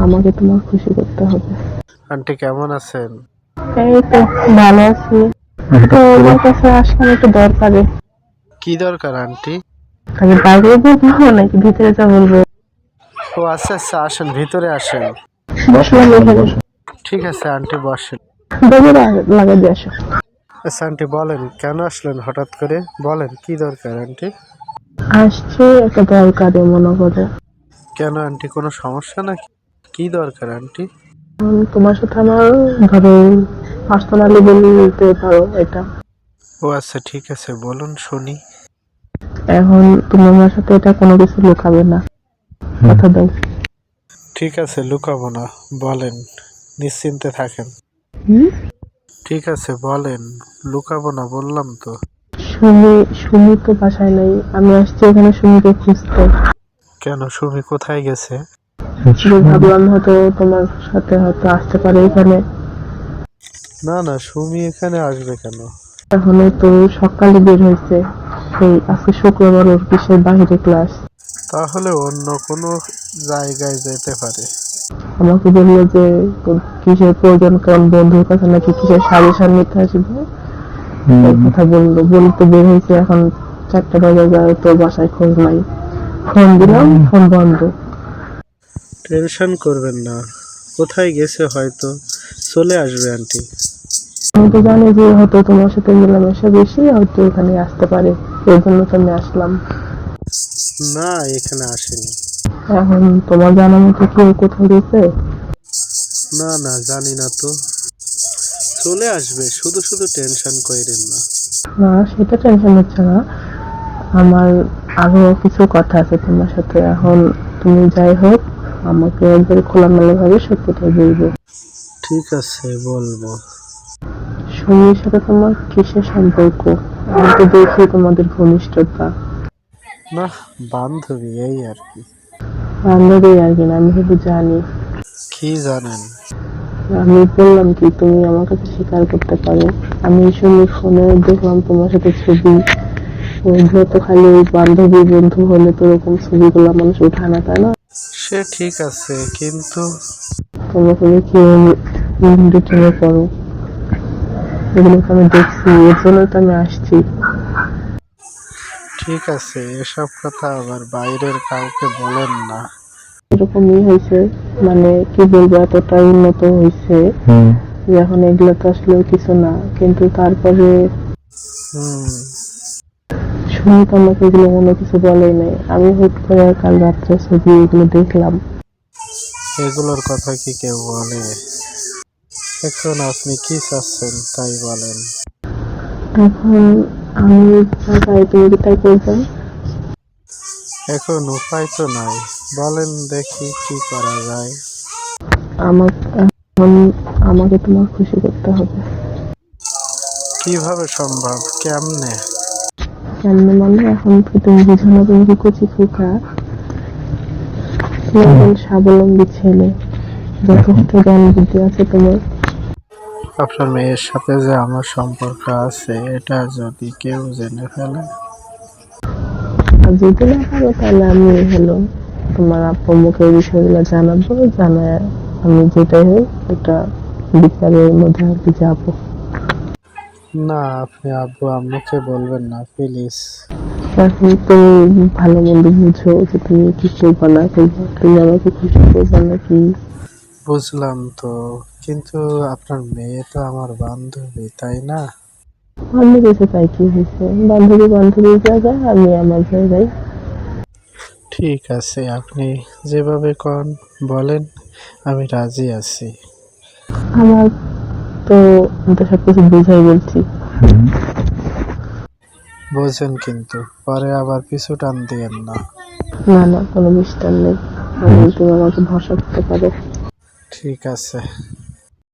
আমাকে তোমার খুশি করতে হবে। আন্টি কেমন আছেন? এই তো ভালো আছি। তো আমার কাছে আসলাম একটু দরকারে। কি দরকার আন্টি? আমি বাইরে বলবো নাকি ভিতরে যা বলবো? ও আচ্ছা আচ্ছা, আসেন ভিতরে আসেন। বসলাম এখানে। ঠিক আছে আন্টি, বসেন। দরজা লাগাই দিয়ে আসো। আচ্ছা আন্টি, বলেন কেন আসলেন হঠাৎ করে? বলেন কি দরকার আন্টি? আসছে একটা দরকারে মনে করো। কেন আন্টি, কোনো সমস্যা নাকি? কি দরকার আন্টি? তোমার সাথে আমার ধরো পার্সোনালি বলতে পারো এটা। ও আচ্ছা ঠিক আছে, বলুন শুনি। এখন তুমি আমার সাথে এটা কোনো কিছু লুকাবে না, কথা দাও। ঠিক আছে, লুকাবো না, বলেন, নিশ্চিন্তে থাকেন। হুম? ঠিক আছে বলেন, লুকাবো না বললাম তো। সুমি তো বাসায় নাই, আমি আসছি এখানে সুমিকে খুঁজতে। কেন, সুমি কোথায় গেছে? যে ভাবলাম হয়তো তোমার সাথে হয়তো আসতে পারে এখানে। না না, সুমি এখানে আসবে কেন? এখন তো সকালে বের হয়েছে, সেই আজকে শুক্রবার, ওর কিসের বাহিরে ক্লাস। তাহলে অন্য কোনো জায়গায় যেতে পারে। আমাকে বললো যে তোর কিসের প্রয়োজন, কারণ বন্ধুর কাছে নাকি কিসের সাজেশন নিতে আসবে। এই কথা বললো, বলতে বের হয়েছে। এখন 4টা বাজে যায়, তো বাসায় খোঁজ নাই। ফোন দিলাম, ফোন বন্ধ। টেনশন করবেন না, কোথায় গেছে হয়তো চলে আসবে আন্টি। আমি তো জানি যে হয়তো তোমার সাথে মেলামেশা বেশি, হয়তো এখানে আসতে পারে, এই জন্য তো আমি আসলাম। না, এখানে আসেনি। এখন তোমার জানা মতো কেউ কোথাও গেছে? না না, জানি না তো। চলে আসবে, শুধু শুধু টেনশন কইরেন না। না, সেটা টেনশন হচ্ছে না। আমার আরো কিছু কথা আছে তোমার সাথে। এখন তুমি যাই হোক, আমাকে একবার খোলামেলা ভাবে সত্যটা বলবো। ঠিক আছে বলবো। সুমির সাথে তোমার কিসের সম্পর্ক? আমি তো দেখি তোমাদের ঘনিষ্ঠতা। না, বান্ধবী এই আর কি। বান্ধবী আর কি না, আমি শুধু জানি। কি জানেন? আমি বললাম কি, তুমি আমার কাছে স্বীকার করতে পারো। আমি সুমির ফোনে দেখলাম তোমার সাথে ছবি। বন্ধু তো খালি ওই বান্ধবী বন্ধু হলে তো ওরকম ছবিগুলো মানুষ উঠায় না, তাই না? সে ঠিক আছে, কিন্তু তোমাকে দেখি রিটেনে করো, এগুলো তো আমি দেখছি, এর জন্য তো আমি আসছি। ঠিক আছে, এসব কথা আবার বাইরের কাউকে বলেন না। এরকমই হয়েছে, মানে কি বলবো, এতটা উন্নত হয়েছে যে এখন এগুলো তো আসলে কিছু না, কিন্তু তারপরে হুম। শুনি তো আমাকে এগুলো কোনো কিছু বলেই নাই। আমি হুট করে কাল রাত্রে ছবি এগুলো দেখলাম। এগুলোর কথা কি কেউ বলে? এখন আপনি কি চাচ্ছেন তাই বলেন। এখন আমি যা চাই তুমি কি তাই করবেন? এখন উপায় তো নাই, বলেন দেখি কি করা যায়। এখন আমাকে তোমার খুশি করতে হবে। কিভাবে সম্ভব, কেমনে? কেমনে মানে, এখন তো তুমি বুঝো না, তুমি কি কচি খোকা, তুমি এখন স্বাবলম্বী ছেলে, যথেষ্ট জ্ঞান বুদ্ধি আছে তোমার। আপনার মেয়ের সাথে যে আমার সম্পর্ক আছে, এটা যদি কেউ জেনে ফেলে? আর যদি না পারো তাহলে আমি হলো তোমার আব্বু আম্মুকে এই বিষয়গুলো জানাবো, জানায় আমি যেটাই হোক একটা বিচারের মধ্যে আর কি যাবো। না, আপনি আব্বু আম্মুকে বলবেন না প্লিজ। এখন তুমি ভালো মন্দ বুঝো যে তুমি কি করবা না করবা, তুমি আমাকে খুশি করবা নাকি? বুঝলাম তো, কিন্তু আপনার মেয়ে তো আমার বান্ধবী, তাই না? বান্ধবী এসে তাই কি হয়েছে, বান্ধবী বান্ধবীর জায়গায়, আমি আমার জায়গায়। ঠিক আছে, আপনি যেভাবে কন বলেন, আমি রাজি আছি। আমার তো আমি তো সবকিছু বুঝাই বলছি। বোঝেন, কিন্তু পরে আবার পিছু টান দিয়েন না। না না, কোনো বিশ্বাস নেই, তুমি আমাকে ভরসা করতে পারো। ঠিক আছে।